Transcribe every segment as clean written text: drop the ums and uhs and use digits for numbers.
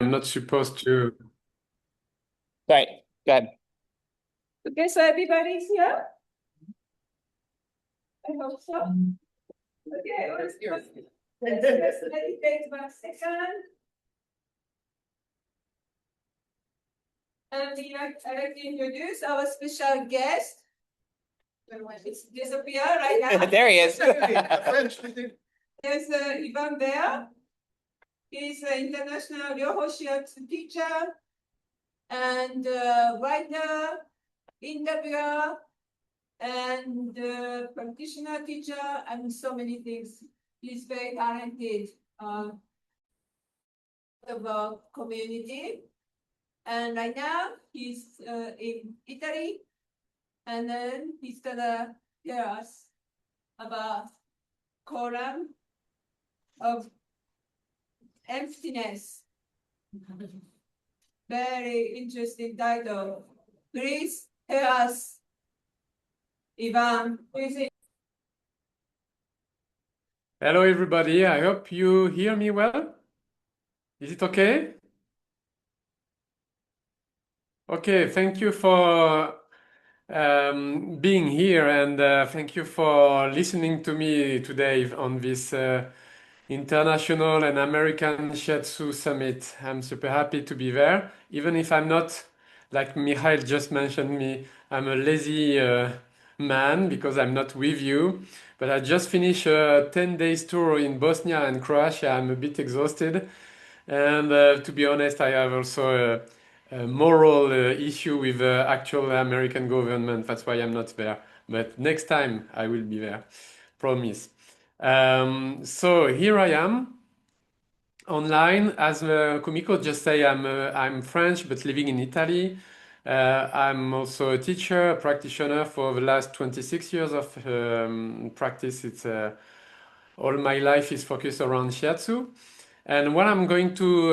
I'm not supposed to. Right, good. Okay, so everybody's here? I hope so. Okay, let's meditate 1 second. And I'd like to introduce our special guest. It's disappear right now. There he is. There's Ivan there. He's an international Ryoho Shiatsu teacher and writer, interviewer, and practitioner teacher, and so many things. He's very talented about community. And right now he's in Italy, and then he's gonna tell us about column of emptiness. Very interesting title. Please tell us, Ivan. Please. Hello, everybody. I hope you hear me well. Is it okay? Okay, thank you for being here, and thank you for listening to me today on this International and American Shiatsu Summit. I'm super happy to be there, even if I'm not, like Mikhail just mentioned me, I'm a lazy man because I'm not with you. But I just finished a 10 days tour in Bosnia and Croatia. I'm a bit exhausted. And to be honest, I have also a moral issue with the actual American government. That's why I'm not there. But next time I will be there. Promise. So here I am online. As Kumiko just say, I'm French but living in Italy. I'm also a teacher, a practitioner for the last 26 years of practice. It's all my life is focused around Shiatsu. And what I'm going to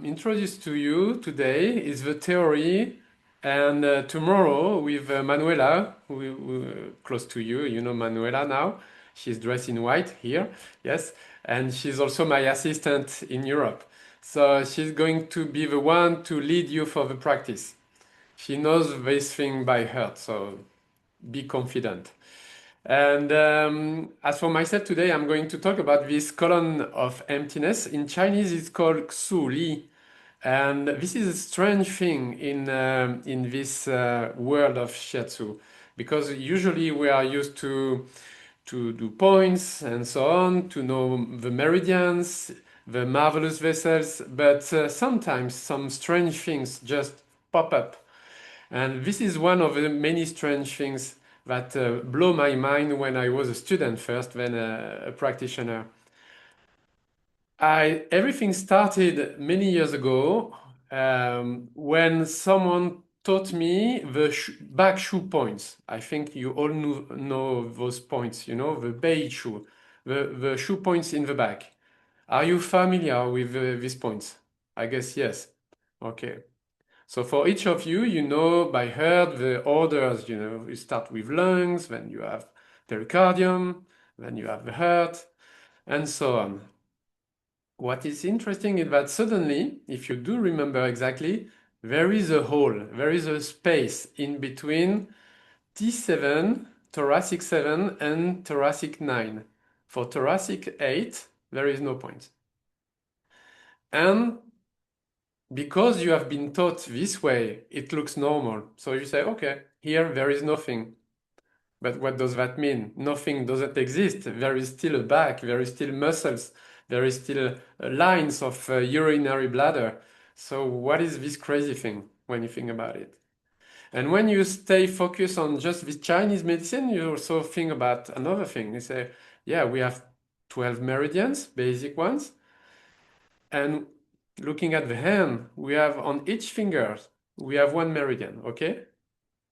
introduce to you today is the theory. And tomorrow with Manuela, who close to you, you know Manuela now. She's dressed in white here, yes. And she's also my assistant in Europe. So she's going to be the one to lead you for the practice. She knows this thing by heart, so be confident. And as for myself today, I'm going to talk about this column of emptiness. In Chinese, it's called Xu Li. And this is a strange thing in this world of Shiatsu, because usually we are used to do points and so on, to know the meridians, the marvelous vessels, but sometimes some strange things just pop up. And this is one of the many strange things that blow my mind when I was a student first, then a practitioner. Everything started many years ago when someone taught me the back shoe points. I think you all know those points, you know, the beige shoe, the shoe points in the back. Are you familiar with these points? I guess yes. Okay. So for each of you, you know by heart the orders, you know, you start with lungs, then you have pericardium, then you have the heart, and so on. What is interesting is that suddenly, if you do remember exactly, there is a hole, there is a space in between T7, thoracic 7, and thoracic 9. For thoracic 8, there is no point. And because you have been taught this way, it looks normal. So you say, okay, here there is nothing. But what does that mean? Nothing doesn't exist. There is still a back, there is still muscles, there is still lines of urinary bladder. So what is this crazy thing when you think about it? And when you stay focused on just this Chinese medicine, you also think about another thing. You say, yeah, we have 12 meridians, basic ones. And looking at the hand, we have on each finger, we have one meridian, okay?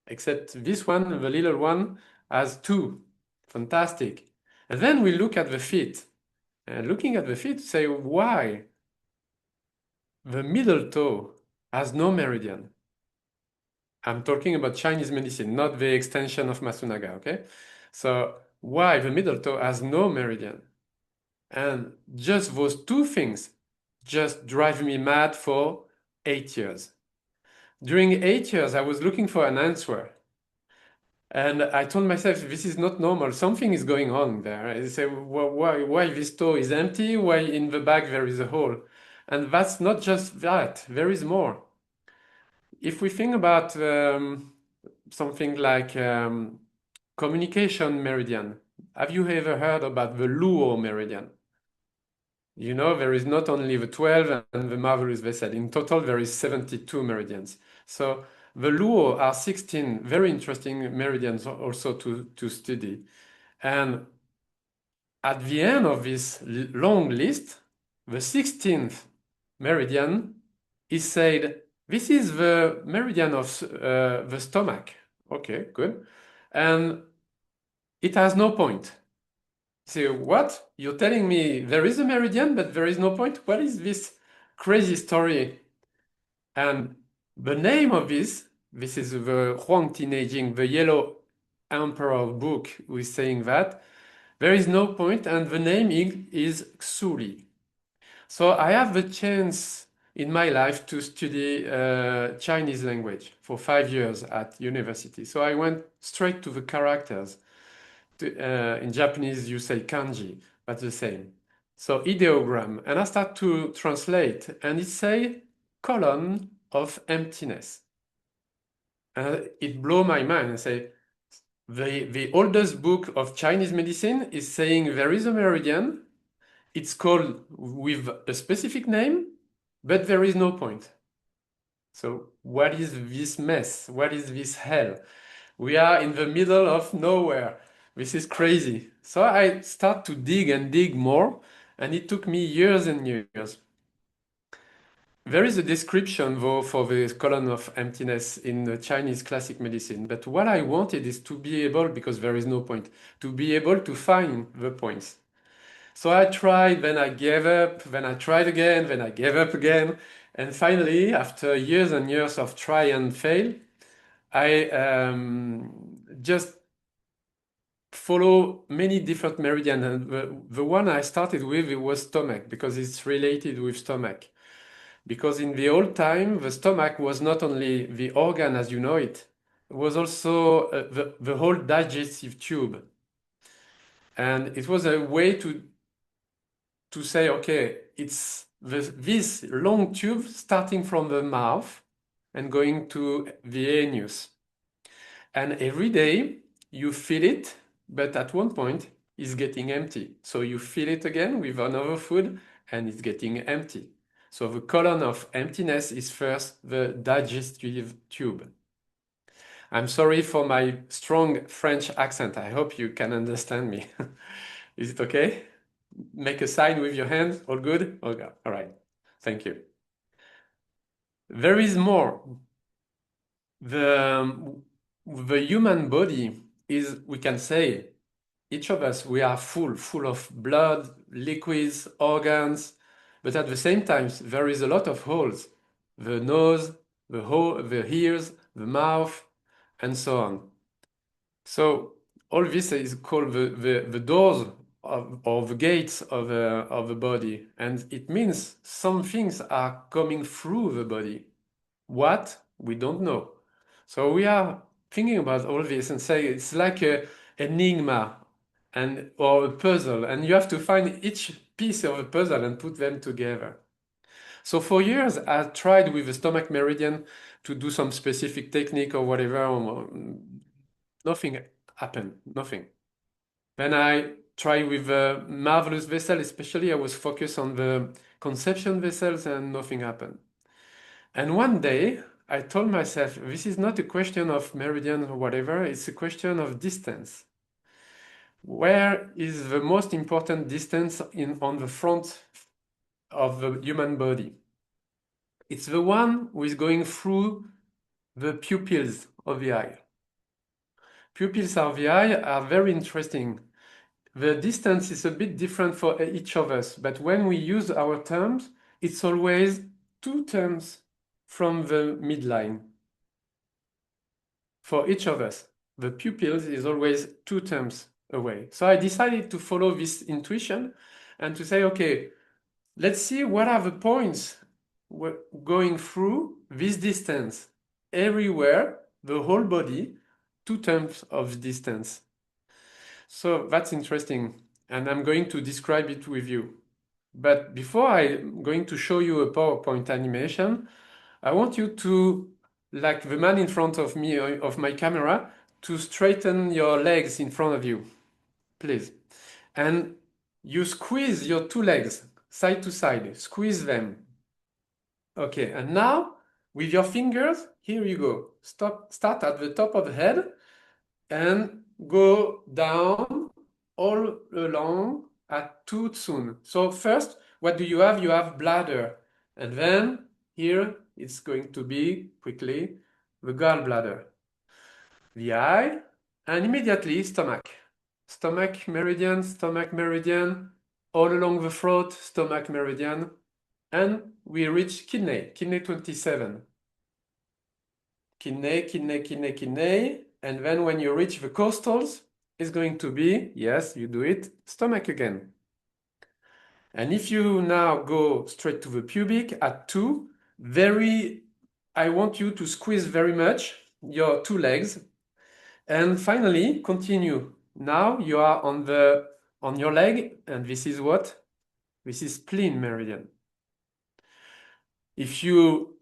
Except this one, the little one, has two. Fantastic. And then we look at the feet. And looking at the feet, say, why? The middle toe has no meridian. I'm talking about Chinese medicine, not the extension of Masunaga, okay? So why the middle toe has no meridian? And just those two things just drive me mad for 8 years. During 8 years, I was looking for an answer. And I told myself, this is not normal. Something is going on there. I say, why this toe is empty? Why in the back there is a hole? And that's not just that. There is more. If we think about something like communication meridian, have you ever heard about the Luo meridian? You know, there is not only the 12 and the marvelous vessel. In total, there is 72 meridians. So the Luo are 16 very interesting meridians also to study. And at the end of this long list, the 16th meridian is said, this is the meridian of the stomach. Okay, good. And it has no point. So what? You're telling me there is a meridian, but there is no point? What is this crazy story? And the name of this is the Huang Tinejing, the Yellow Emperor book, who is saying that there is no point, and the name is Xuli. So I have the chance in my life to study Chinese language for 5 years at university. So I went straight to the characters. In Japanese, you say kanji, but the same. So ideogram, and I start to translate, and it say colon of emptiness. And it blew my mind. I say, the oldest book of Chinese medicine is saying there is a meridian. It's called with a specific name, but there is no point. So what is this mess? What is this hell? We are in the middle of nowhere. This is crazy. So I start to dig and dig more, and it took me years and years. There is a description, though, for the colon of emptiness in the Chinese classic medicine. But what I wanted is to be able, because there is no point, to be able to find the points. So I tried, then I gave up, then I tried again, then I gave up again. And finally, after years and years of try and fail, I just follow many different meridians. And the one I started with, it was stomach, because it's related with stomach. Because in the old time, the stomach was not only the organ as you know it, it was also the whole digestive tube. And it was a way to say, okay, it's this long tube starting from the mouth and going to the anus. And every day you fill it, but at one point it's getting empty. So you fill it again with another food and it's getting empty. So the colon of emptiness is first the digestive tube. I'm sorry for my strong French accent. I hope you can understand me. Is it okay? Make a sign with your hands. All good? Okay. All right. Thank you. There is more. The human body is, we can say, each of us, we are full of blood, liquids, organs, but at the same time, there is a lot of holes. The nose, the ears, the mouth, and so on. So all this is called the doors or the gates of the body. And it means some things are coming through the body. What? We don't know. So we are thinking about all this and say it's like an enigma or a puzzle, and you have to find each piece of a puzzle and put them together. So for years, I tried with the stomach meridian to do some specific technique or whatever. Nothing happened, nothing. Then I tried with the marvelous vessel, especially I was focused on the conception vessels and nothing happened. And one day I told myself, this is not a question of meridian or whatever, it's a question of distance. Where is the most important distance on the front of the human body? It's the one who is going through the pupils of the eye. Pupils of the eye are very interesting. The distance is a bit different for each of us, but when we use our terms, it's always 2 terms from the midline. For each of us, the pupils is always 2 terms away. So I decided to follow this intuition and to say, okay, let's see what are the points going through this distance. Everywhere, the whole body, 2 terms of distance. So that's interesting, and I'm going to describe it with you. But before I'm going to show you a PowerPoint animation, I want you to, like the man in front of me, of my camera, to straighten your legs in front of you, please. And you squeeze your 2 legs side to side, squeeze them. Okay, and now with your fingers, here you go. Start at the top of the head and go down all along at two soon. So first, what do you have? You have bladder. And then here it's going to be quickly the gallbladder, the eye, and immediately stomach. Stomach meridian, all along the throat, stomach meridian, and we reach kidney 27. Kidney, and then when you reach the costals, it's going to be, yes, you do it, stomach again. And if you now go straight to the pubic at 2, I want you to squeeze very much your 2 legs. And finally, continue. Now you are on your leg, and this is what? This is spleen meridian. If you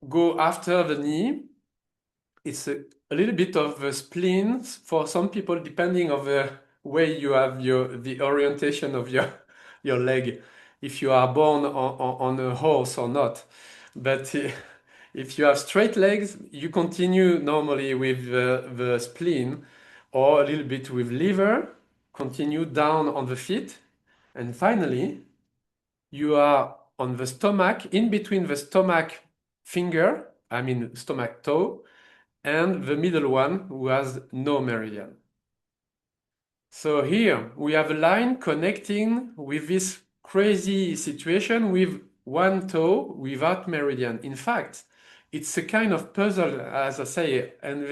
go after the knee, it's a little bit of a spleen for some people, depending on the way you have the orientation of your leg, if you are born on a horse or not. But if you have straight legs, you continue normally with the spleen, or a little bit with liver, continue down on the feet, and finally you are on the stomach, in between the stomach finger, I mean stomach toe, and the middle one who has no meridian. So here we have a line connecting with this crazy situation with one toe without meridian. In fact, it's a kind of puzzle, as I say, and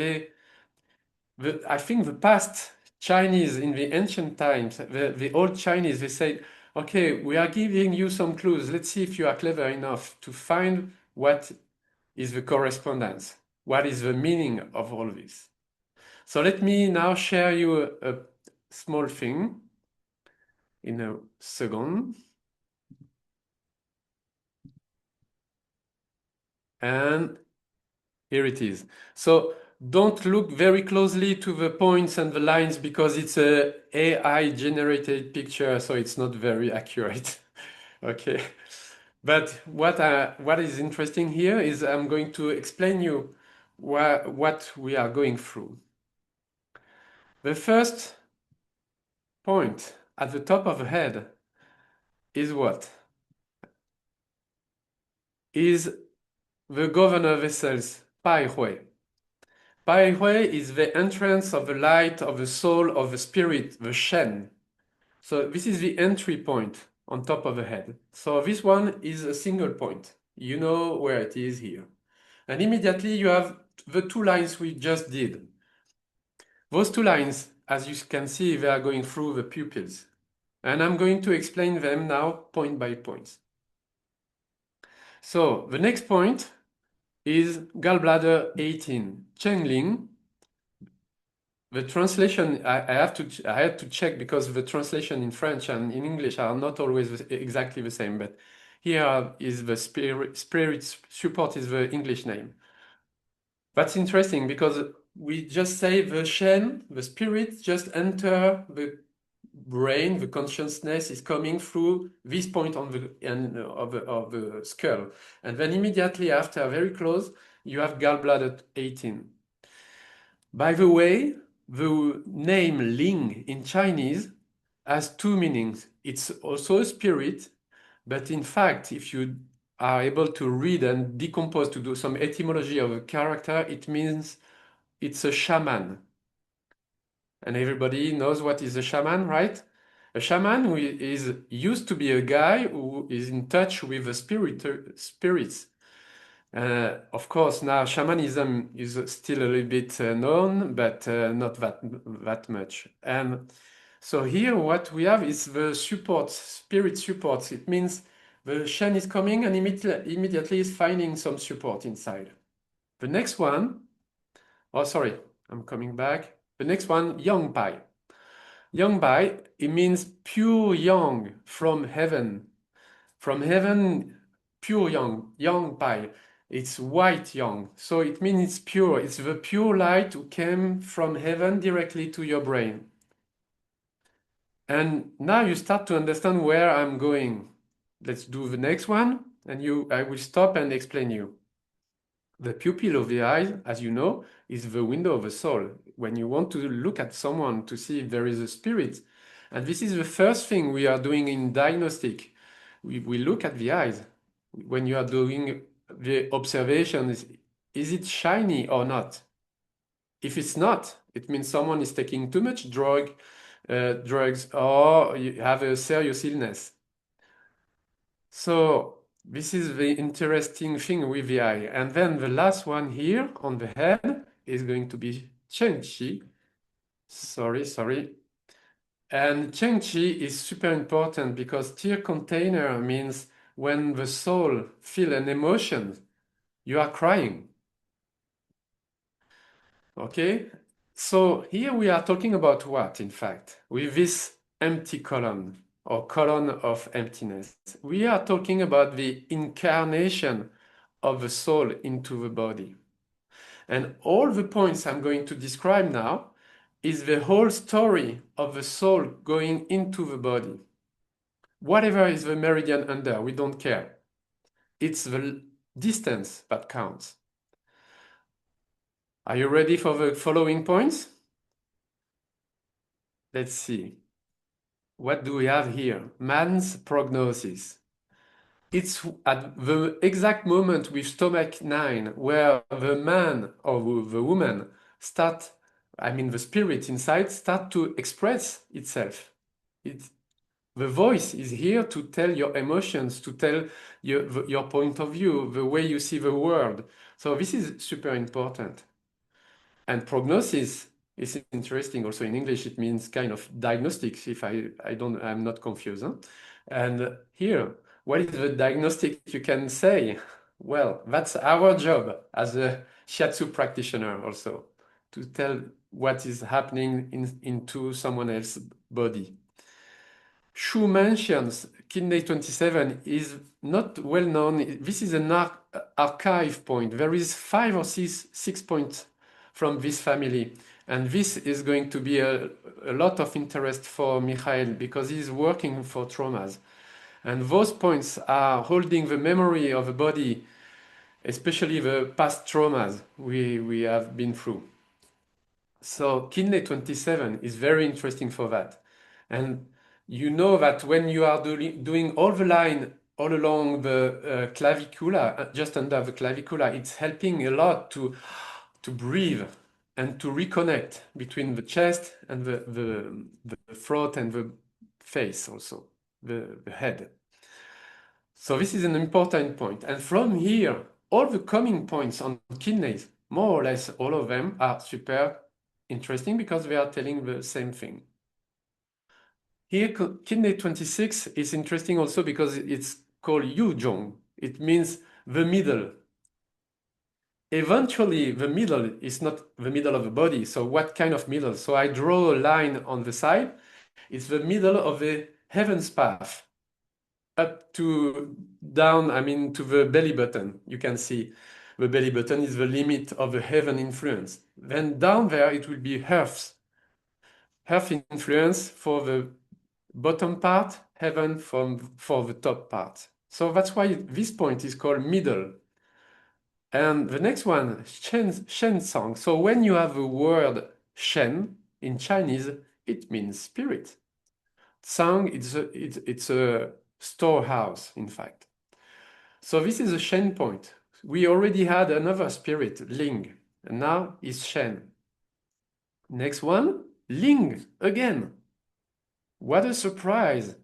I think the past Chinese in the ancient times, the old Chinese, they said, okay, we are giving you some clues. Let's see if you are clever enough to find what is the correspondence. What is the meaning of all this? So let me now share you a small thing in a second. And here it is. So don't look very closely to the points and the lines because it's a AI generated picture, so it's not very accurate. Okay. But what is interesting here is I'm going to explain you what we are going through. The first point at the top of the head is what? Is the governor vessels, Pai Hui. Pai Hui is the entrance of the light of the soul of the spirit, the Shen. So this is the entry point on top of the head. So this one is a single point. You know where it is here. And immediately you have the 2 lines we just did. Those 2 lines, as you can see, they are going through the pupils. And I'm going to explain them now point by point. So the next point is gallbladder 18, Chengling. The translation, I had to check because the translation in French and in English are not always exactly the same, but here is the spirit support is the English name. That's interesting because we just say the Shen, the spirit, just enter the brain, the consciousness is coming through this point on the end of the skull. And then immediately after, very close, you have gallbladder 18. By the way, the name Ling in Chinese has 2 meanings. It's also a spirit, but in fact, if you are able to read and decompose to do some etymology of a character, it means it's a shaman. And everybody knows what is a shaman, right? A shaman who is used to be a guy who is in touch with the spirits. Of course, now shamanism is still a little bit known, but not that much. And So here what we have is the support, spirit support. It means the Shen is coming and immediately is finding some support inside. The next one, oh sorry, I'm coming back. The next one, Yang Pai. Yang Pai, it means pure yang from heaven. From heaven, pure yang Pai. It's white yang. So it means it's pure. It's the pure light who came from heaven directly to your brain. And now you start to understand where I'm going. Let's do the next one, and I will stop and explain you. The pupil of the eye, as you know, is the window of the soul. When you want to look at someone to see if there is a spirit, and this is the first thing we are doing in diagnostic. We look at the eyes. When you are doing the observation, is it shiny or not? If it's not, it means someone is taking too much drugs, or you have a serious illness. So this is the interesting thing with the eye. And then the last one here on the head is going to be Chengqi. Sorry. And Chengqi is super important because tear container means when the soul feel an emotion, you are crying. Okay? So here we are talking about what, in fact, with this empty column or column of emptiness. We are talking about the incarnation of the soul into the body. And all the points I'm going to describe now is the whole story of the soul going into the body. Whatever is the meridian under, we don't care. It's the distance that counts. Are you ready for the following points? Let's see. What do we have here? Man's prognosis. It's at the exact moment with stomach 9 where the man or the woman the spirit inside start to express itself. The voice is here to tell your emotions, to tell your point of view, the way you see the world. So this is super important. And prognosis is interesting. Also in English, it means kind of diagnostics. If I'm not confused. Huh? And here, what is the diagnostic you can say? Well, that's our job as a Shiatsu practitioner also, to tell what is happening into someone else's body. Shu mentions kidney 27 is not well known. This is an archive point. There is 5 or 6 points from this family. And this is going to be a lot of interest for Michael because he's working for traumas. And those points are holding the memory of the body, especially the past traumas we have been through. So kidney 27 is very interesting for that. And you know that when you are doing all the line all along the clavicula, just under the clavicula, it's helping a lot to breathe and to reconnect between the chest and the throat and the face also, the head. So this is an important point. And from here, all the coming points on kidneys, more or less all of them are super interesting because they are telling the same thing. Here, kidney 26 is interesting also because it's called Yuzhong. It means the middle. Eventually, the middle is not the middle of the body. So what kind of middle? So I draw a line on the side. It's the middle of the heaven's path. Up to down, to the belly button. You can see the belly button is the limit of the heaven influence. Then down there, it will be earth influence for the bottom part, heaven for the top part. So that's why this point is called middle. And the next one, Shen Song. So when you have the word Shen in Chinese, it means spirit. Song, it's a storehouse, in fact. So this is a Shen point. We already had another spirit, Ling, and now is Shen. Next one, Ling, again. What a surprise.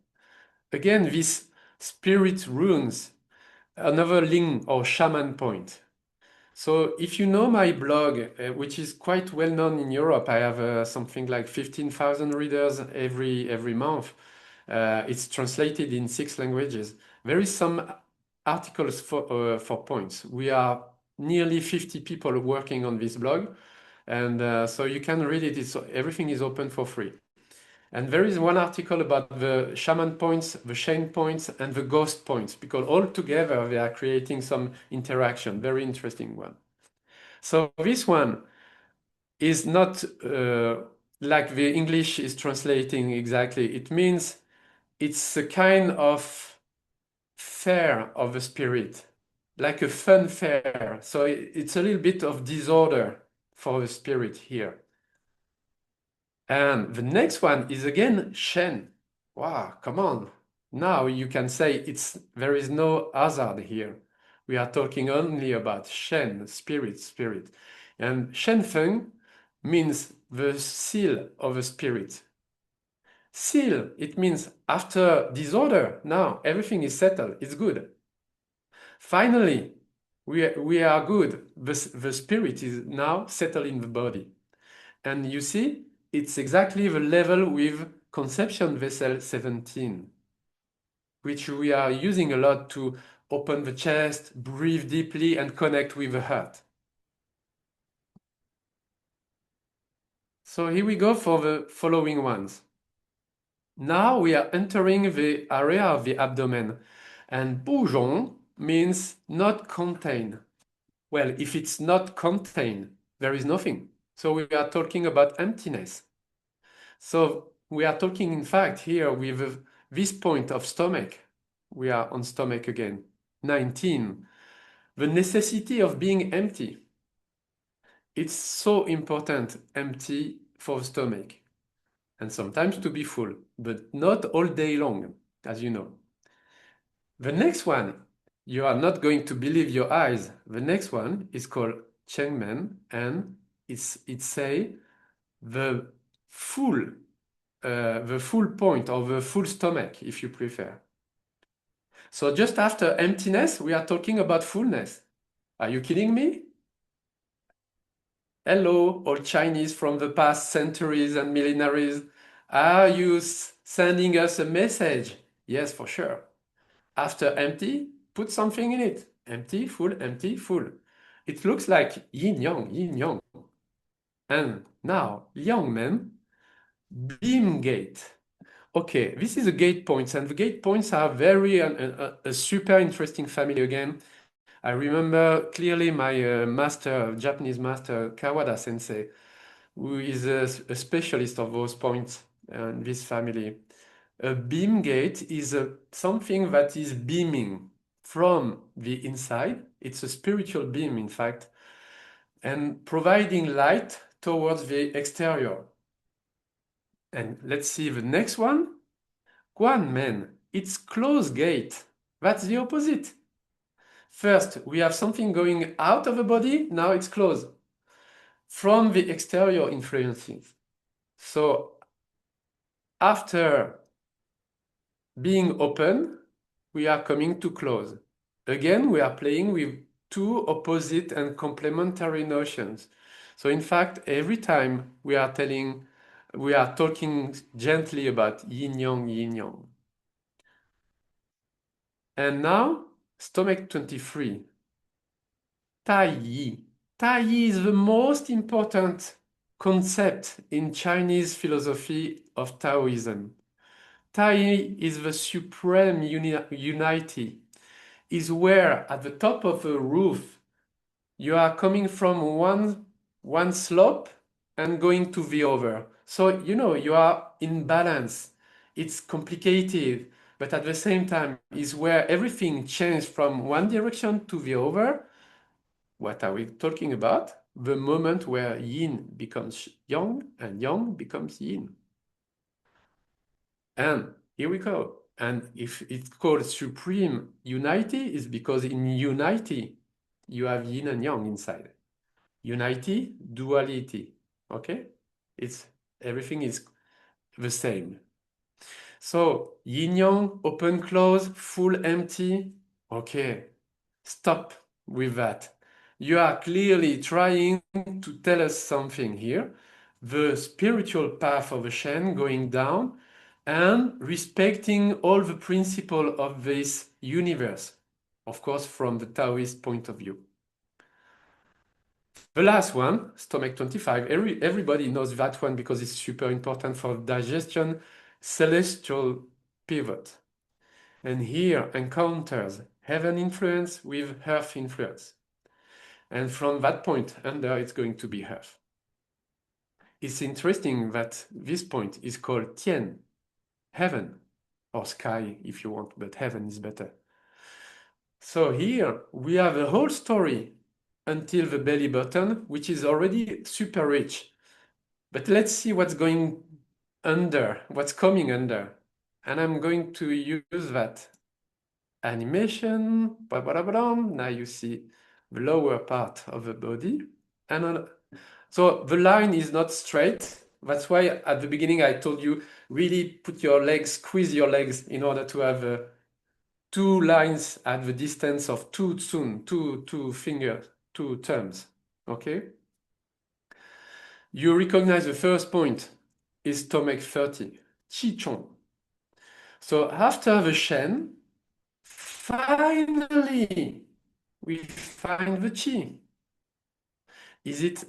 Again, this spirit runes, another Ling or shaman point. So if you know my blog, which is quite well known in Europe, I have something like 15,000 readers every month. It's translated in 6 languages. There is some articles for points. We are nearly 50 people working on this blog, and so you can read it. Everything is open for free. And there is one article about the shaman points, the shame points, and the ghost points, because all together they are creating some interaction. Very interesting one. So this one is not like the English is translating exactly. It means it's a kind of fair of the spirit, like a fun fair. So it's a little bit of disorder for the spirit here. And the next one is again Shen. Wow, come on. Now you can say there is no hazard here. We are talking only about Shen, spirit. And Shen Feng means the seal of a spirit. Seal, it means after disorder, now everything is settled, it's good. Finally, we are good. The spirit is now settled in the body. And you see, it's exactly the level with conception vessel 17, which we are using a lot to open the chest, breathe deeply, and connect with the heart. So here we go for the following ones. Now we are entering the area of the abdomen, and boujon means not contain. Well, if it's not contained, there is nothing. So we are talking about emptiness. So we are talking, in fact, here with this point of stomach. We are on stomach again. 19. The necessity of being empty. It's so important, empty for the stomach. And sometimes to be full, but not all day long, as you know. The next one, you are not going to believe your eyes. The next one is called Chengmen, and it say the full point, or the full stomach, if you prefer. So just after emptiness, we are talking about fullness. Are you kidding me? Hello, all Chinese from the past centuries and millenaries. Are you sending us a message? Yes, for sure. After empty, put something in it. Empty, full, empty, full. It looks like yin yang, yin yang. And now, young men, beam gate. Okay, this is the gate points, and the gate points are a super interesting family again. I remember clearly my Japanese master, Kawada sensei, who is a specialist of those points in this family. A beam gate is something that is beaming from the inside. It's a spiritual beam, in fact, and providing light towards the exterior. And let's see the next one. Guanmen, it's closed gate. That's the opposite. First, we have something going out of the body, now it's closed. From the exterior influences. So after being open, we are coming to close. Again, we are playing with two opposite and complementary notions. So in fact, every time we are talking gently about yin yang, yin yang. And now, stomach 23. Tai Yi. Tai Yi is the most important concept in Chinese philosophy of Taoism. Tai Yi is the supreme unity, is where at the top of a roof you are coming from one slope and going to the other. So, you are in balance. It's complicated, but at the same time is where everything changes from one direction to the other. What are we talking about? The moment where yin becomes yang and yang becomes yin. And here we go. And if it's called supreme unity, it's because in unity, you have yin and yang inside. Unity, duality, okay? Everything is the same. So yin yang, open, close, full, empty. Okay, stop with that. you are clearly trying to tell us something here. The spiritual path of a Shen going down and respecting all the principle of this universe, of course, from the Taoist point of view. The last one, stomach 25, everybody knows that one because it's super important for digestion, celestial pivot. And here encounters heaven influence with earth influence. And from that point under, it's going to be earth. It's interesting that this point is called Tian, heaven, or sky if you want, but heaven is better. So here we have a whole story until the belly button, which is already super rich. But let's see what's going under, what's coming under. And I'm going to use that animation. Now you see the lower part of the body. And so the line is not straight. That's why at the beginning I told you, really put your legs, squeeze your legs in order to have two lines at the distance of two fingers, two thumbs. Okay? You recognize the first point is stomach 30, Qi Chong. So after the Shen, finally, we find the Qi. Is it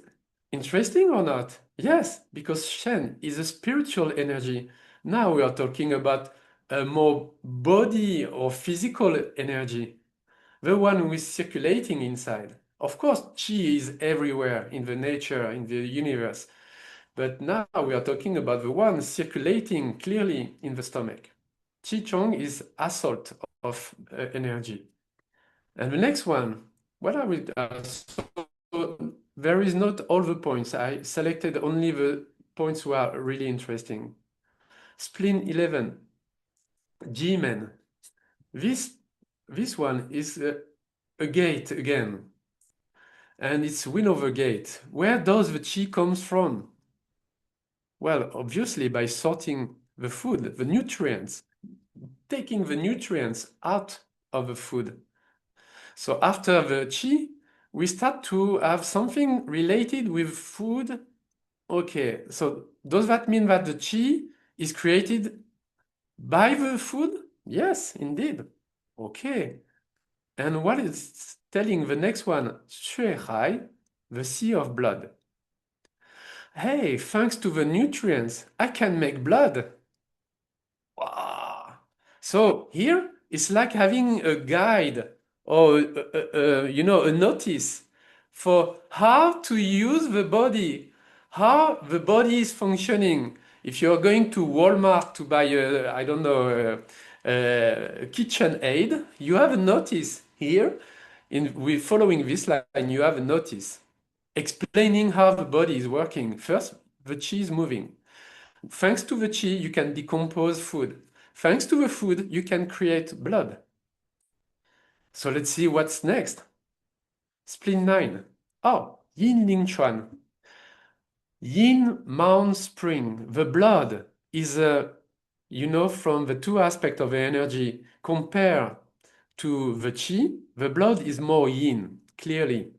interesting or not? Yes, because Shen is a spiritual energy. Now we are talking about a more body or physical energy, the one who is circulating inside. Of course, Qi is everywhere in the nature, in the universe. But now we are talking about the one circulating clearly in the stomach. Qi Chong is assault of energy. And the next one, what are we? So there is not all the points. I selected only the points who are really interesting. Spleen 11, G-man. This one is a gate again. And it's Winover gate. Where does the Qi comes from? Well, obviously by sorting the food, the nutrients, taking the nutrients out of the food. So after the Qi, we start to have something related with food. Okay, so does that mean that the Qi is created by the food? Yes, indeed. Okay. And what is telling the next one? Shui Hai, the sea of blood. Hey, thanks to the nutrients, I can make blood. Wow. So here it's like having a guide or a notice for how to use the body, how the body is functioning. If you're going to Walmart to buy I don't know, a kitchen aid, you have a notice here. With following this line, you have a notice explaining how the body is working. First, the Qi is moving. Thanks to the Qi, you can decompose food. Thanks to the food, you can create blood. So let's see what's next. Spleen 9. Oh, Yin Ling Chuan. Yin Mound Spring. The blood is, from the two aspects of the energy compared to the Qi, the blood is more yin, clearly.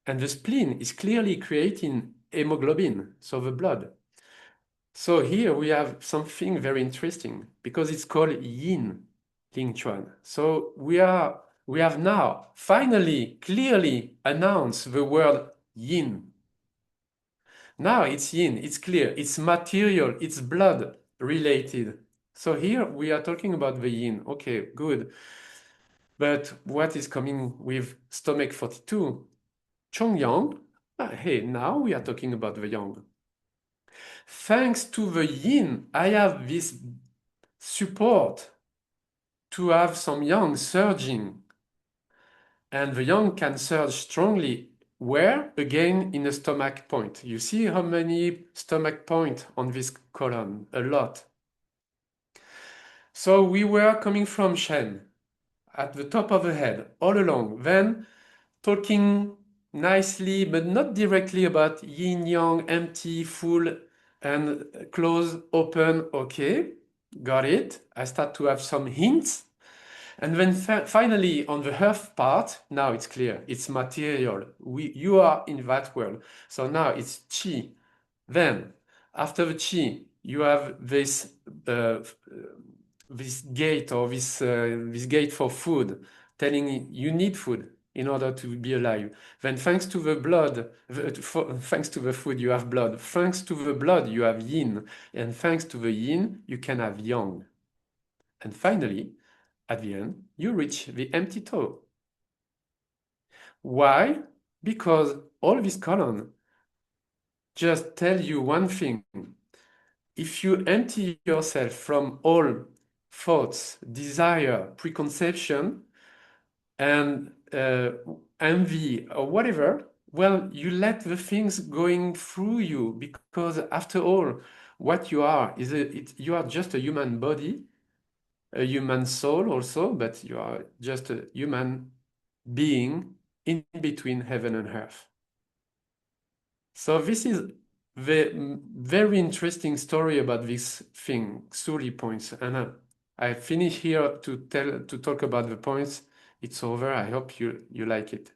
And the spleen is clearly creating hemoglobin, so the blood. So here we have something very interesting because it's called Yin Ling Chuan. So we have now finally clearly announced the word Yin. Now it's Yin, it's clear, it's material, it's blood related. So here we are talking about the Yin. Okay, good. But what is coming with stomach 42? Chong Yang. Hey, now we are talking about the Yang. Thanks to the Yin, I have this support to have some Yang surging. And the Yang can surge strongly. Where? Again, in the stomach point. You see how many stomach points on this column? A lot. So we were coming from Shen, at the top of the head, all along. Then talking nicely, but not directly about yin yang, empty, full, and close, open. Okay, got it. I start to have some hints. And then finally, on the earth part, now it's clear. It's material. You are in that world. So now it's chi. Then, after the chi, you have this gate or this gate for food, telling you need food in order to be alive. Then, thanks to the blood, thanks to the food, you have blood. Thanks to the blood, you have yin, and thanks to the yin, you can have yang. And finally, at the end, you reach the empty toe. Why? Because all these columns just tell you one thing. If you empty yourself from all thoughts, desire, preconception, and envy or whatever, well, you let the things going through you because after all, what you are is you are just a human body, a human soul also, but you are just a human being in between heaven and earth. So this is the very interesting story about this thing, Suli points. And I finish here to talk about the points. It's over. I hope you like it.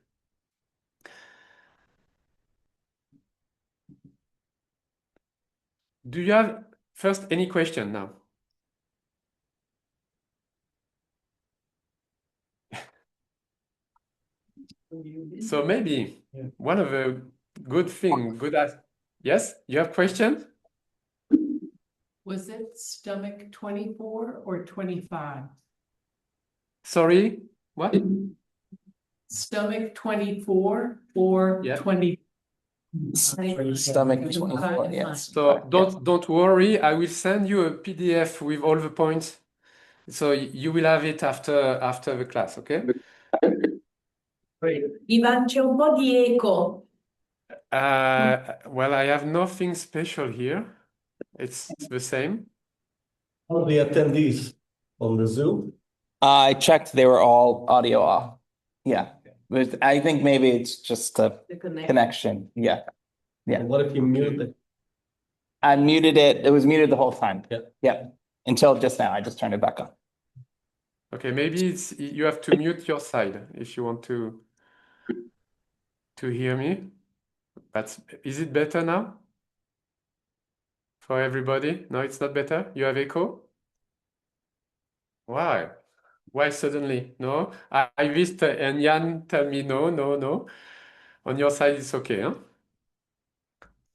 Do you have first any question now? So maybe one of the good thing, yes, you have question? Was it stomach 24 or 25? Sorry, what? Stomach 24 or Yeah. 20? Stomach 24, yes. So don't worry, I will send you a PDF with all the points. So you will have it after the class, okay? Ivan, c'è un po' di eco. Well, I have nothing special here. It's the same. All the attendees on the Zoom. I checked, they were all audio off. Yeah, but I think maybe it's just a The connection. Yeah, Yeah. And what if you mute it? I muted it. It was muted the whole time. Yeah. Yeah, until just now. I just turned it back on. Okay, maybe you have to mute your side if you want to hear me. Is it better now? For everybody? No, it's not better? You have echo? Why? Why suddenly? No? I wished and Jan tell me no, no, no. On your side, it's okay, huh?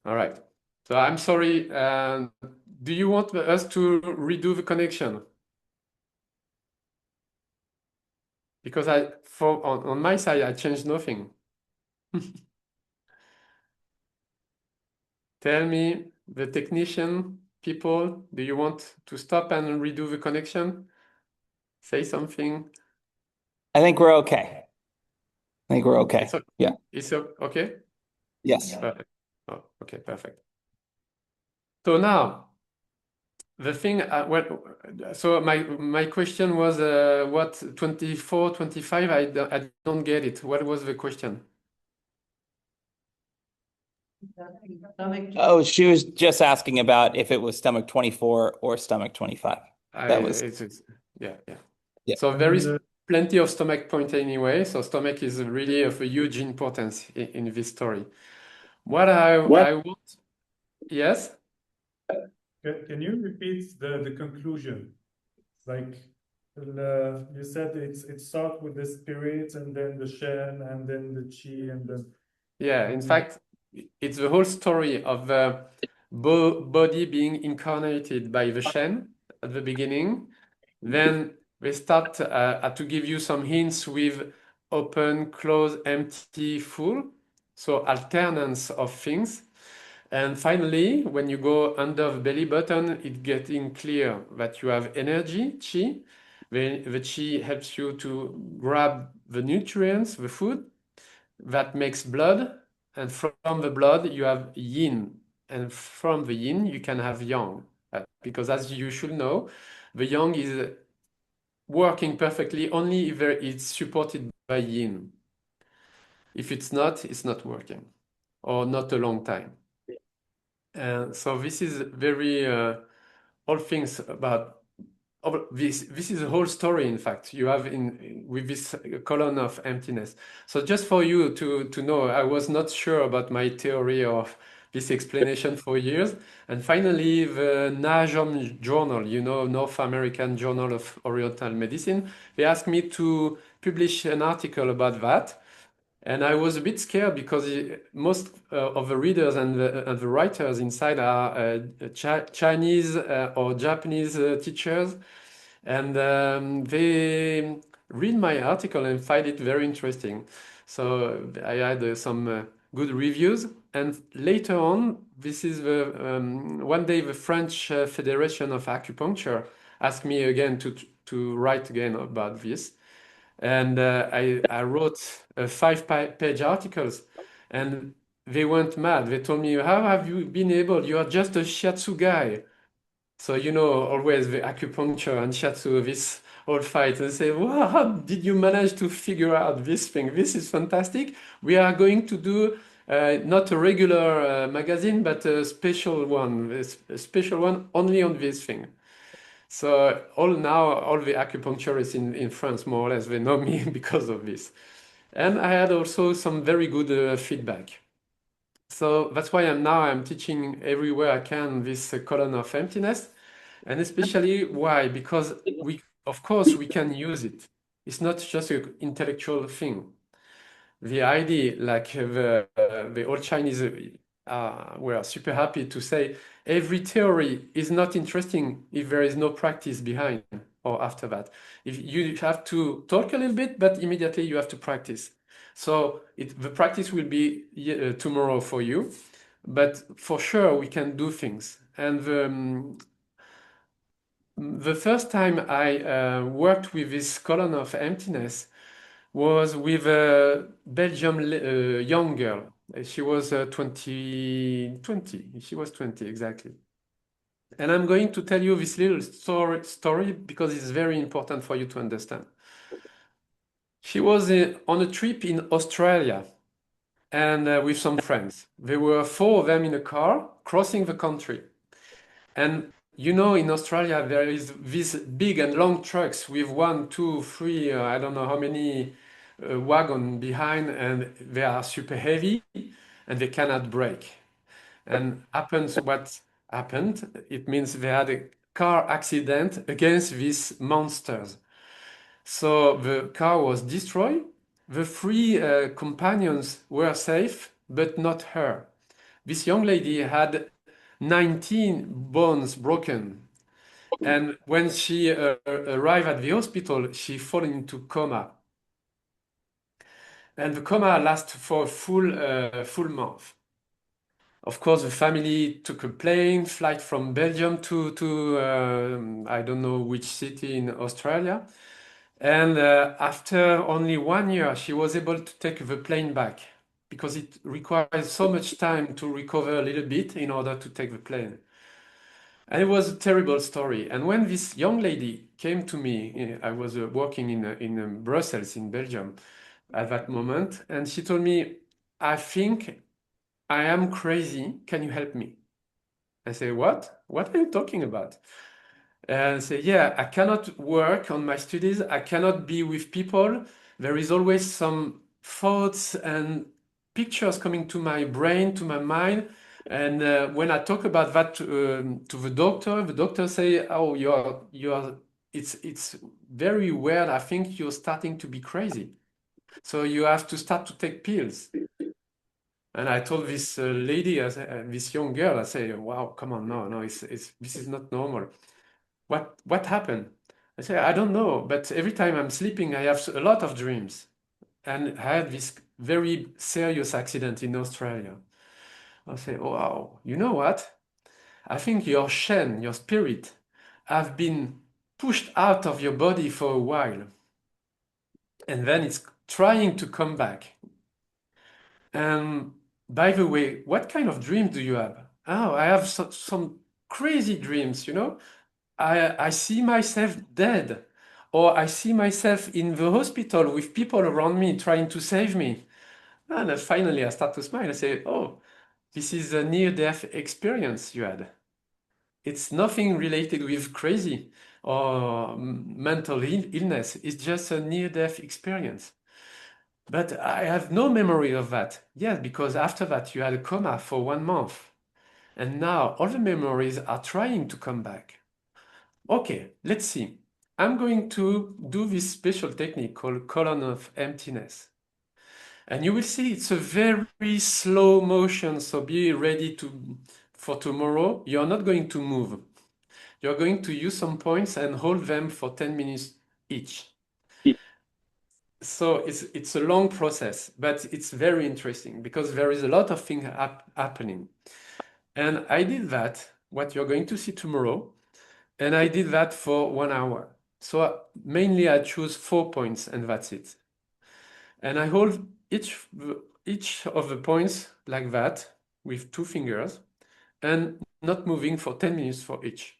All right. So I'm sorry. Do you want us to redo the connection? Because on my side, I changed nothing. Tell me, the technician people, do you want to stop and redo the connection? Say something. I think we're okay. I think we're okay. Yeah. It's okay? Yes. Perfect. Oh, okay, perfect. So now, the thing, so my question was what, 24, 25? I don't get it. What was the question? Oh, she was just asking about if it was stomach 24 or stomach 25. That was Yeah. Yeah. So there is plenty of stomach point anyway. So stomach is really of a huge importance in this story. What I want, yes? Can you repeat the conclusion? Like you said, it starts with the spirit and then the Shen and then the Chi and then Yeah, in fact, it's the whole story of the body being incarnated by the Shen at the beginning. Then we start to give you some hints with open, close, empty, full. So alternance of things. And finally, when you go under the belly button, it's getting clear that you have energy, chi. The chi helps you to grab the nutrients, the food that makes blood. And from the blood, you have yin. And from the yin, you can have yang. Because as you should know, the yang is working perfectly only if it's supported by yin. If it's not working, or not a long time. So this is very all things about this is a whole story, in fact, you have with this column of emptiness. So just for you to know, I was not sure about my theory of this explanation for years. And finally, the NAJOM journal, North American Journal of Oriental Medicine, they asked me to publish an article about that. And I was a bit scared because most of the readers and the writers inside are Chinese or Japanese teachers. And they read my article and find it very interesting. So I had some good reviews. And later on, this is one day the French Federation of Acupuncture asked me again to write again about this. And I wrote 5-page articles, and they went mad. They told me, "How have you been able? You are just a Shiatsu guy." So always the acupuncture and Shiatsu, this whole fight, and say, "Wow, how did you manage to figure out this thing? This is fantastic. We are going to do not a regular magazine, but a special one, a special one only on this thing." So all the acupuncturists in France, more or less, they know me because of this. And I had also some very good feedback. So that's why I'm teaching everywhere I can this column of emptiness. And especially why? Because of course, we can use it. It's not just an intellectual thing. The idea, like the old Chinese were super happy to say, every theory is not interesting if there is no practice behind or after that. If you have to talk a little bit, but immediately you have to practice. So the practice will be tomorrow for you, but for sure we can do things. And the first time I worked with this column of emptiness was with a Belgium young girl. She was 20. She was 20 exactly. And I'm going to tell you this little story because it's very important for you to understand. She was on a trip in Australia and with some friends. There were 4 of them in a car crossing the country. And in Australia, there is these big and long trucks with 1, 2, 3, I don't know how many wagon behind, and they are super heavy and they cannot brake. And what happened, it means they had a car accident against these monsters. So the car was destroyed. The 3 companions were safe, but not her. This young lady had 19 bones broken. And when she arrived at the hospital, she fell into coma. And the coma lasted for a full month. Of course, the family took a plane, flight from Belgium to I don't know which city in Australia. And after only 1 year, she was able to take the plane back because it requires so much time to recover a little bit in order to take the plane. And it was a terrible story. And when this young lady came to me, I was working in Brussels, in Belgium, at that moment, and she told me, "I think I am crazy. Can you help me?" I say, "What? What are you talking about?" And say, "Yeah, I cannot work on my studies. I cannot be with people. There is always some thoughts and pictures coming to my brain, to my mind. And when I talk about that to the doctor say, 'Oh, it's very weird. I think you're starting to be crazy. So you have to start to take pills.'" And I told this lady, this young girl, I say, "Wow, come on, no, this is not normal. What happened?" I say, "I don't know, but every time I'm sleeping, I have a lot of dreams." And I had this very serious accident in Australia. I say, "Oh, wow, you know what? I think your Shen, your spirit, have been pushed out of your body for a while. And then it's trying to come back. And by the way, what kind of dreams do you have?" "Oh, I have some crazy dreams. I see myself dead, or I see myself in the hospital with people around me trying to save me." And then finally, I start to smile. I say, "Oh, this is a near-death experience you had." It's nothing related with crazy or mental illness. It's just a near-death experience. But I have no memory of that. Yes, because after that you had a coma for 1 month. And now all the memories are trying to come back. Okay, let's see. I'm going to do this special technique called colon of emptiness. And you will see it's a very slow motion, so be ready for tomorrow. You're not going to move. You're going to use some points and hold them for 10 minutes each. So it's a long process, but it's very interesting because there is a lot of things happening. And I did that, what you're going to see tomorrow, and I did that for 1 hour. So mainly I choose 4 points and that's it. And I hold each of the points like that with 2 fingers and not moving for 10 minutes for each.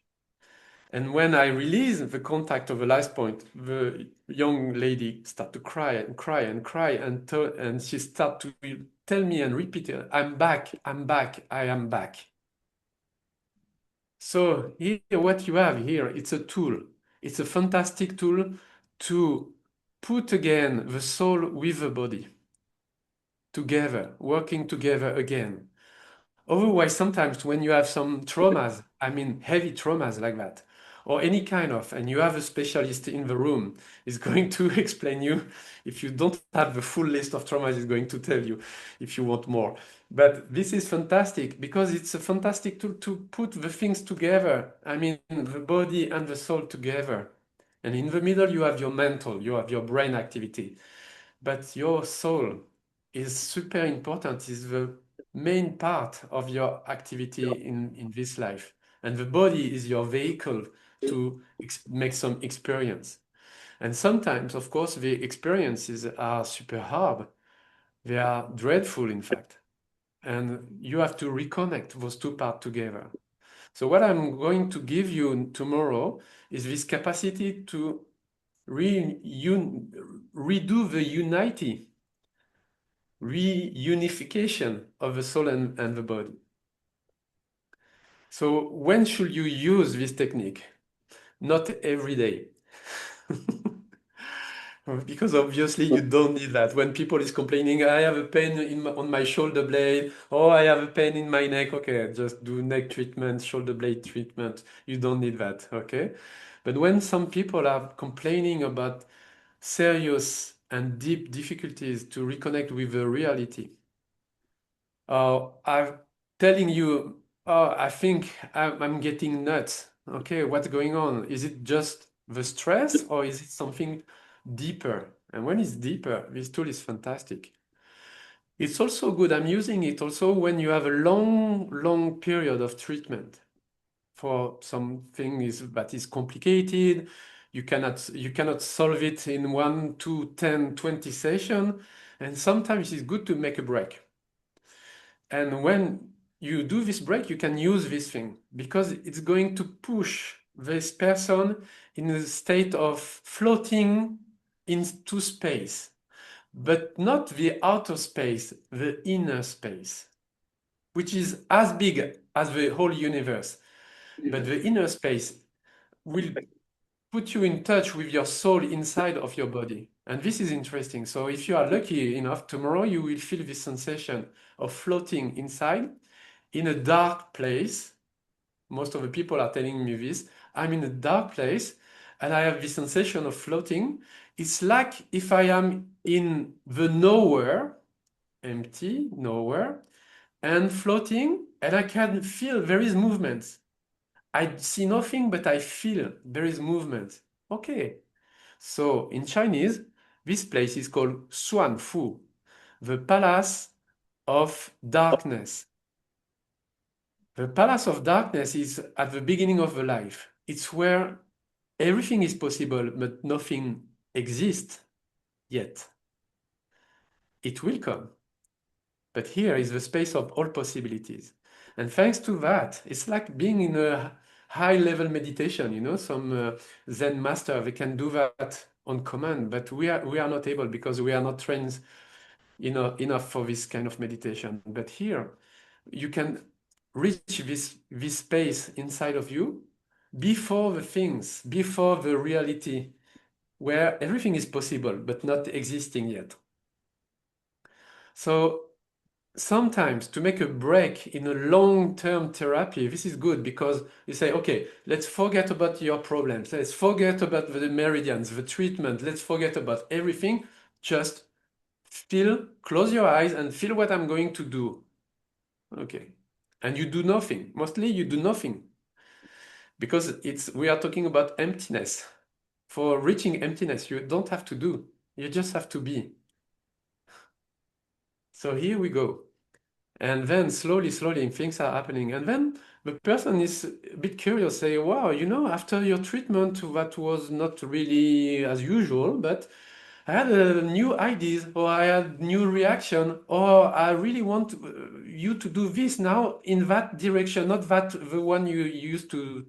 And when I release the contact of the last point, the young lady start to cry and cry and cry and she start to tell me and repeat it, I'm back, I am back. So here, what you have here, it's a tool. It's a fantastic tool to put again the soul with the body together, working together again. Otherwise, sometimes when you have some traumas, I mean heavy traumas like that, or any kind of, and you have a specialist in the room, is going to explain you. If you don't have the full list of traumas, is going to tell you if you want more. But this is fantastic because it's a fantastic tool to put the things together. I mean, the body and the soul together. And in the middle, you have your mental, you have your brain activity. But your soul is super important, is the main part of your activity in this life. And the body is your vehicle to make some experience. And sometimes, of course, the experiences are super hard. They are dreadful, in fact. And you have to reconnect those two parts together. So what I'm going to give you tomorrow is this capacity to redo the unity, reunification of the soul and the body. So when should you use this technique? Not every day. Because obviously you don't need that. When people is complaining, I have a pain on my shoulder blade, or I have a pain in my neck, okay, just do neck treatment, shoulder blade treatment. You don't need that, okay? But when some people are complaining about serious and deep difficulties to reconnect with the reality, I'm telling you, oh, I think I'm getting nuts. Okay, what's going on? Is it just the stress or is it something deeper? And when it's deeper, this tool is fantastic. It's also good, I'm using it also when you have a long period of treatment for something that is complicated. You cannot solve it in 1, 2, 10, 20 sessions. And sometimes it's good to make a break. And when you do this break, you can use this thing because it's going to push this person in a state of floating into space, but not the outer space, the inner space, which is as big as the whole universe. But the inner space will put you in touch with your soul inside of your body. And this is interesting. So if you are lucky enough, tomorrow you will feel this sensation of floating inside in a dark place. Most of the people are telling me this. I'm in a dark place and I have this sensation of floating. It's like if I am in the nowhere, empty, nowhere, and floating, and I can feel there is movement. I see nothing, but I feel there is movement. Okay. So in Chinese, this place is called Suan Fu, the Palace of Darkness. The Palace of Darkness is at the beginning of the life. It's where everything is possible, but nothing exists yet. It will come. But here is the space of all possibilities. And thanks to that, it's like being in a high-level meditation, you know, some Zen master, they can do that on command, but we are not able because we are not trained enough for this kind of meditation. But here, you can reach this space inside of you before the things, before the reality, where everything is possible but not existing yet. So sometimes to make a break in a long-term therapy, this is good because you say, okay, let's forget about your problems. Let's forget about the meridians, the treatment. Let's forget about everything. Just feel, close your eyes and feel what I'm going to do. Okay. And you do nothing. Mostly you do nothing because we are talking about emptiness. For reaching emptiness, you don't have to do. You just have to be. So here we go. And then slowly, things are happening. And then the person is a bit curious, say, wow, after your treatment, that was not really as usual, but I had new ideas, or I had new reaction, or I really want you to do this now in that direction, not that the one you used to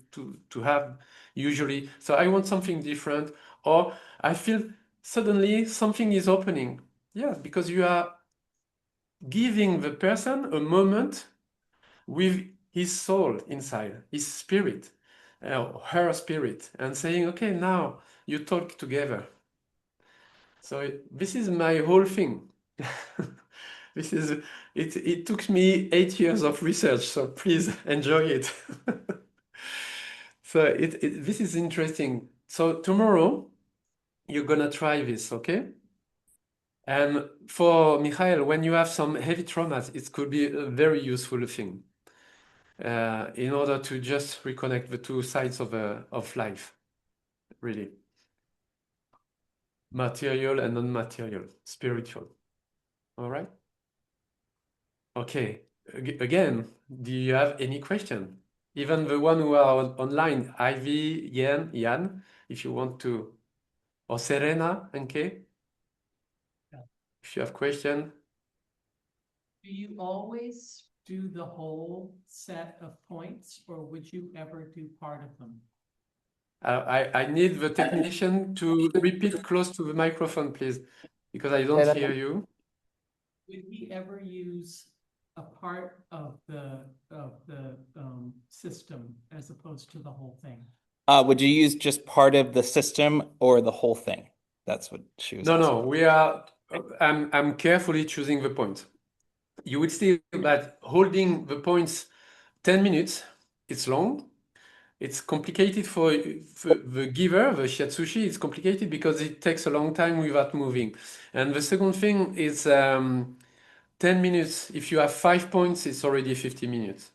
have usually. So I want something different, or I feel suddenly something is opening. Yes, because you are giving the person a moment with his soul inside, his spirit, her spirit, and saying, okay, now you talk together. So this is my whole thing. It took me 8 years of research, so please enjoy it. So this is interesting. So tomorrow you're gonna try this, okay? And for Michael, when you have some heavy traumas, it could be a very useful thing in order to just reconnect the two sides of life, really. Material and non-material, spiritual. All right? Okay. Again, do you have any question? Even the one who are online, Ivy, Yan, if you want to, or Serena, okay? If you have question. Do you always do the whole set of points, or would you ever do part of them? I need the technician to repeat close to the microphone, please, because I Say don't that hear again. you. Would he ever use a part of the system as opposed to the whole thing? Would you use just part of the system or the whole thing? That's what she was asking. No, I'm carefully choosing the point. You will see that holding the points 10 minutes, it's long. It's complicated for the giver, the shiatsushi. It's complicated because it takes a long time without moving. And the second thing is 10 minutes. If you have 5 points, it's already 50 minutes.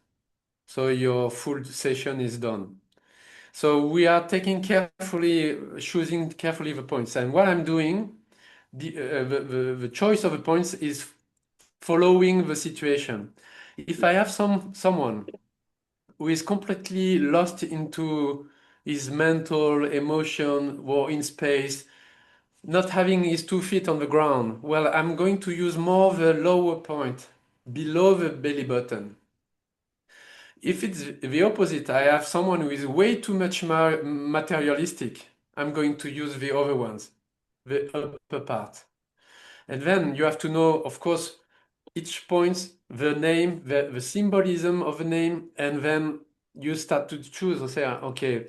So your full session is done. So we are choosing carefully the points. And what I'm doing, the choice of the points is following the situation. If I have someone who is completely lost into his mental emotion or in space, not having his 2 feet on the ground, well, I'm going to use more the lower point, below the belly button. If it's the opposite, I have someone who is way too much materialistic, I'm going to use the other ones, the upper part. And then you have to know, of course, each point, the name, the symbolism of the name, and then you start to choose or say, okay,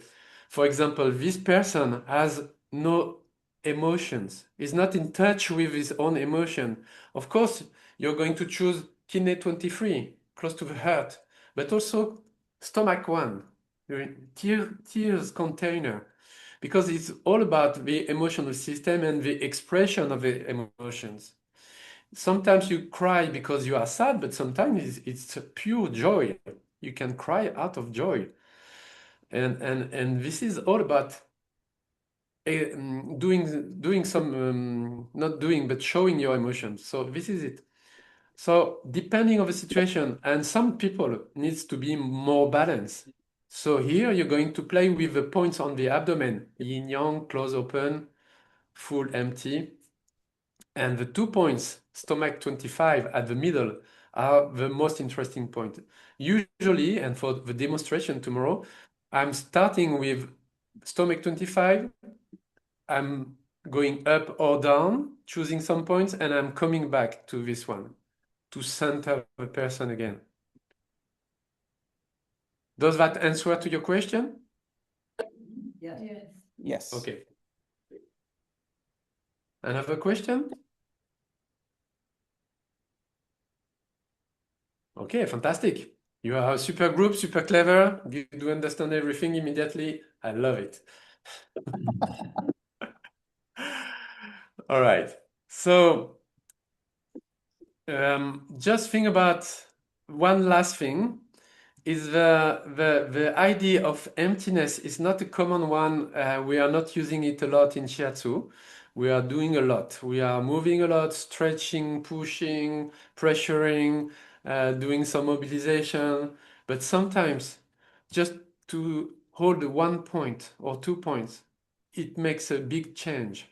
for example, this person has no emotions, is not in touch with his own emotion. Of course, you're going to choose kidney 23, close to the heart, but also stomach 1, tears container, because it's all about the emotional system and the expression of the emotions. Sometimes you cry because you are sad, but sometimes it's pure joy. You can cry out of joy. And this is all about doing some not doing but showing your emotions. So this is it. So depending on the situation, and some people needs to be more balanced. So here you're going to play with the points on the abdomen, yin yang, close open, full empty. And the 2 points, stomach 25 at the middle, are the most interesting point. Usually, and for the demonstration tomorrow, I'm starting with stomach 25. I'm going up or down, choosing some points, and I'm coming back to this one to center the person again. Does that answer to your question? Yes. Yes. Okay. Another question? Okay, fantastic. You are a super group, super clever. You do understand everything immediately. I love it. All right. So just think about one last thing is the idea of emptiness is not a common one. We are not using it a lot in Shiatsu. We are doing a lot. We are moving a lot, stretching, pushing, pressuring, doing some mobilization. But sometimes just to hold 1 point or 2 points, it makes a big change.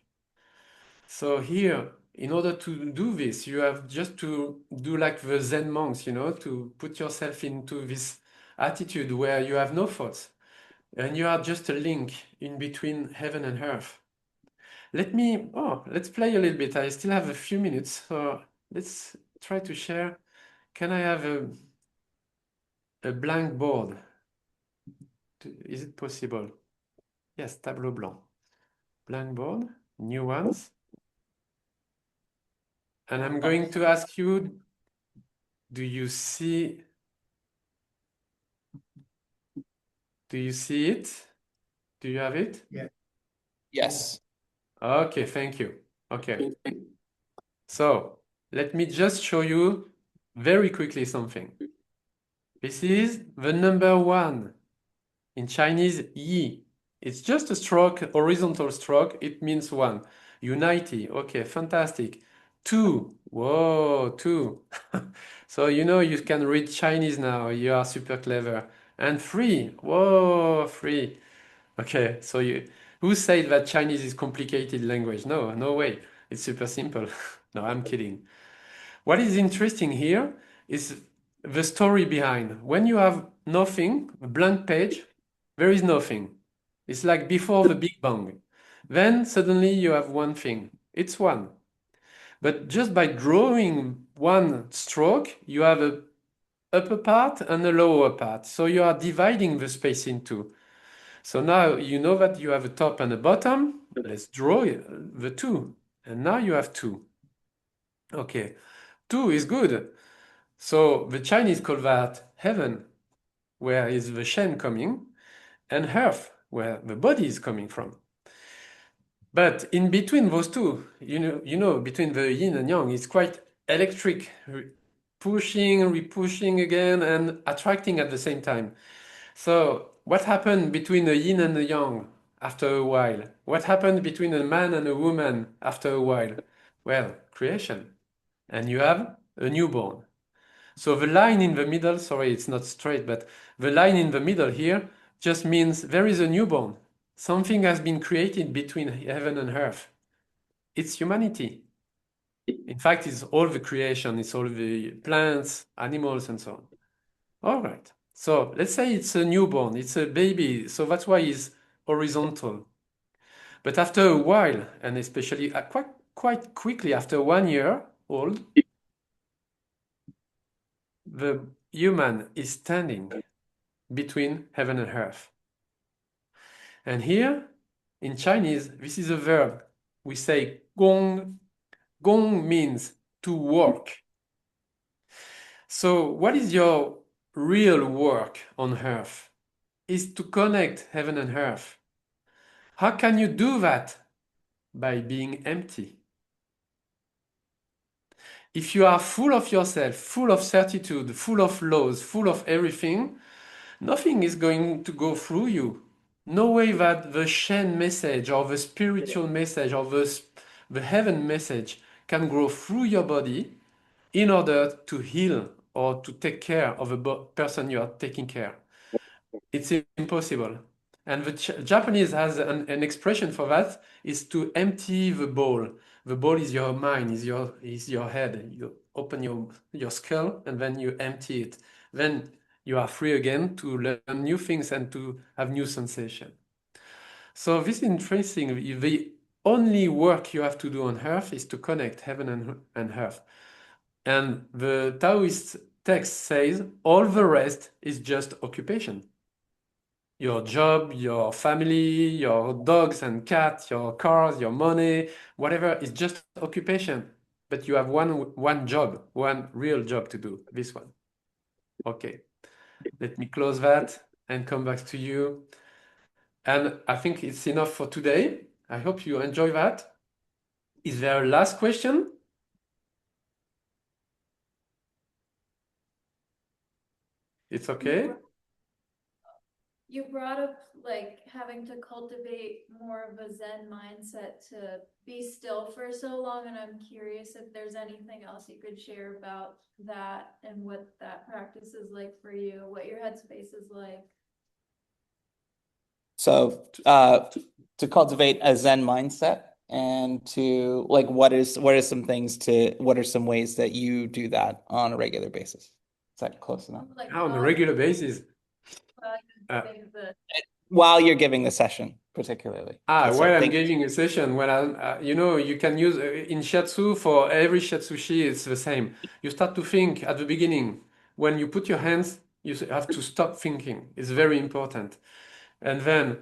So here, in order to do this, you have just to do like the Zen monks, to put yourself into this attitude where you have no thoughts and you are just a link in between heaven and earth. Let's play a little bit. I still have a few minutes, so let's try to share. Can I have a blank board? Is it possible? Yes, tableau blanc. Blank board, new ones. And I'm going to ask you, do you see it? Do you have it? Yes. Okay, thank you. Okay. So let me just show you very quickly something. This is the number 1 in Chinese, yi. It's just a stroke, horizontal stroke. It means 1. Unity. Okay, fantastic. 2. Whoa, 2. So you can read Chinese now. You are super clever. And 3. Whoa, 3. Okay, so who said that Chinese is complicated language? No, no way. It's super simple. No, I'm kidding. What is interesting here is the story behind. When you have nothing, a blank page, there is nothing. It's like before the Big Bang. Then suddenly you have one thing. It's 1. But just by drawing one stroke, you have a upper part and a lower part. So you are dividing the space in 2. So now you know that you have a top and a bottom. Let's draw the 2. And now you have 2. Okay, 2 is good. So the Chinese call that heaven, where is the Shen coming, and earth, where the body is coming from. But in between those two, between the yin and yang, it's quite electric, pushing, repushing again, and attracting at the same time. So what happened between the yin and the yang after a while? What happened between a man and a woman after a while? Well, creation. And you have a newborn. So the line in the middle, sorry, it's not straight, but the line in the middle here just means there is a newborn. Something has been created between heaven and earth. It's humanity. In fact, it's all the creation, it's all the plants, animals, and so on. All right. So let's say it's a newborn, it's a baby, so that's why it's horizontal. But after a while, and especially quite quickly after 1 year old, the human is standing between heaven and earth. And here, in Chinese, this is a verb. We say gong. Gong means to work. So what is your real work on earth? Is to connect heaven and earth. How can you do that? By being empty. If you are full of yourself, full of certitude, full of laws, full of everything, nothing is going to go through you. No way that the Shen message or the spiritual message or the heaven message can grow through your body in order to heal or to take care of a person you are taking care. It's impossible. And the Japanese has an expression for that, is to empty the bowl. The bowl is your mind, is your head. You open your skull and then you empty it. Then you are free again to learn new things and to have new sensation. So this is interesting. The only work you have to do on earth is to connect heaven and earth. And the Taoist text says all the rest is just occupation. your job, your family, your dogs and cats, your cars, your money, whatever is just occupation. But you have one job, one real job to do, this one. Okay, let me close that and come back to you. And I think it's enough for today. I hope you enjoy that. Is there a last question? It's okay. You brought up like having to cultivate more of a Zen mindset to be still for so long, and I'm curious if there's anything else you could share about that and what that practice is like for you, what your headspace is like. So to cultivate a Zen mindset and to like what are some ways that you do that on a regular basis? Is that close enough? Like On a regular basis. giving the While you're giving the session, particularly. So While I'm think, giving a session, when you can use in Shiatsu for every Shiatsushi, it's the same. You start to think at the beginning. When you put your hands, you have to stop thinking. It's very important. And then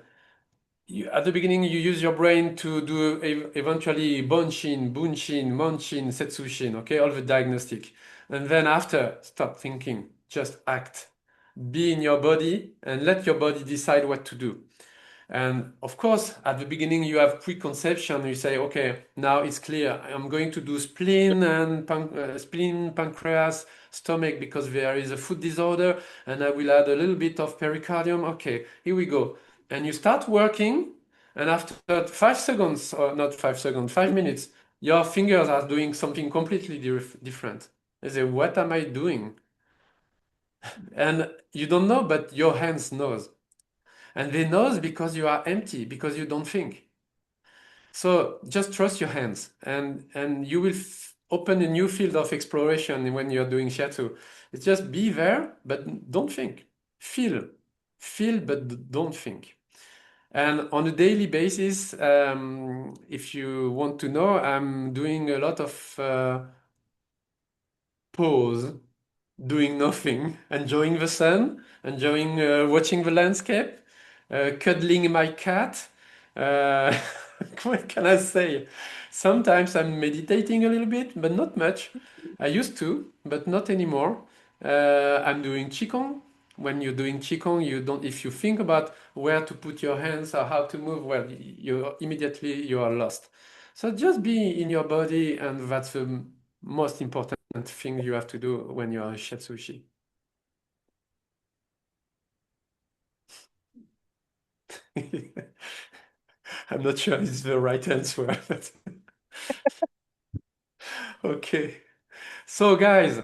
at the beginning, you use your brain to do eventually Bonshin, Bunshin, Monshin, Setsushin, okay, all the diagnostic. And then after, stop thinking, just act. Be in your body and let your body decide what to do. And of course, at the beginning, you have preconception. You say, okay, now it's clear. I'm going to do spleen and spleen, pancreas, stomach because there is a food disorder, and I will add a little bit of pericardium. Okay, here we go. And you start working, and after 5 seconds, or not 5 seconds, 5 minutes, your fingers are doing something completely different. You say, what am I doing? And you don't know, but your hands knows. And they knows because you are empty, because you don't think. So just trust your hands, and you will open a new field of exploration when you're doing shiatsu. It's just be there, but don't think. Feel, but don't think. And on a daily basis, if you want to know, I'm doing a lot of pause, doing nothing, enjoying the sun, enjoying watching the landscape, cuddling my cat. Uh, what can I say? Sometimes I'm meditating a little bit, but not much. I used to, but not anymore. I'm doing qigong. When you're doing qigong, you don't. If you think about where to put your hands or how to move, well, you are lost. So just be in your body, and that's the most important thing you have to do when you're a Shiatsushi. I'm not sure it's the right answer, but okay. So guys,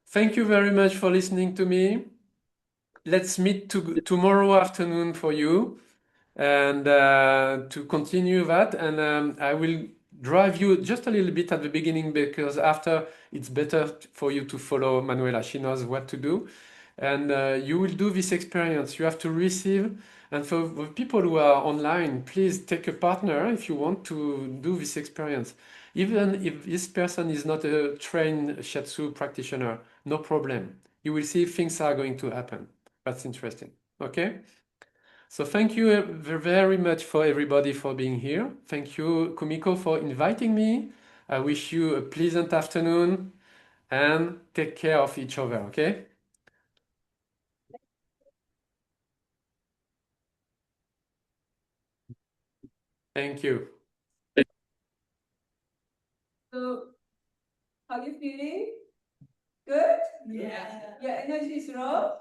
thank you very much for listening to me. Let's meet tomorrow afternoon for you and to continue that. And I will drive you just a little bit at the beginning because after it's better for you to follow Manuela. She knows what to do. And you will do this experience. You have to receive. And for the people who are online, please take a partner if you want to do this experience. Even if this person is not a trained Shiatsu practitioner, no problem. You will see things are going to happen. That's interesting. Okay? So thank you very much for everybody for being here. Thank you, Kumiko, for inviting me. I wish you a pleasant afternoon and take care of each other, okay? Thank you. So, how you feeling? Good? Yeah. Your energy is raw?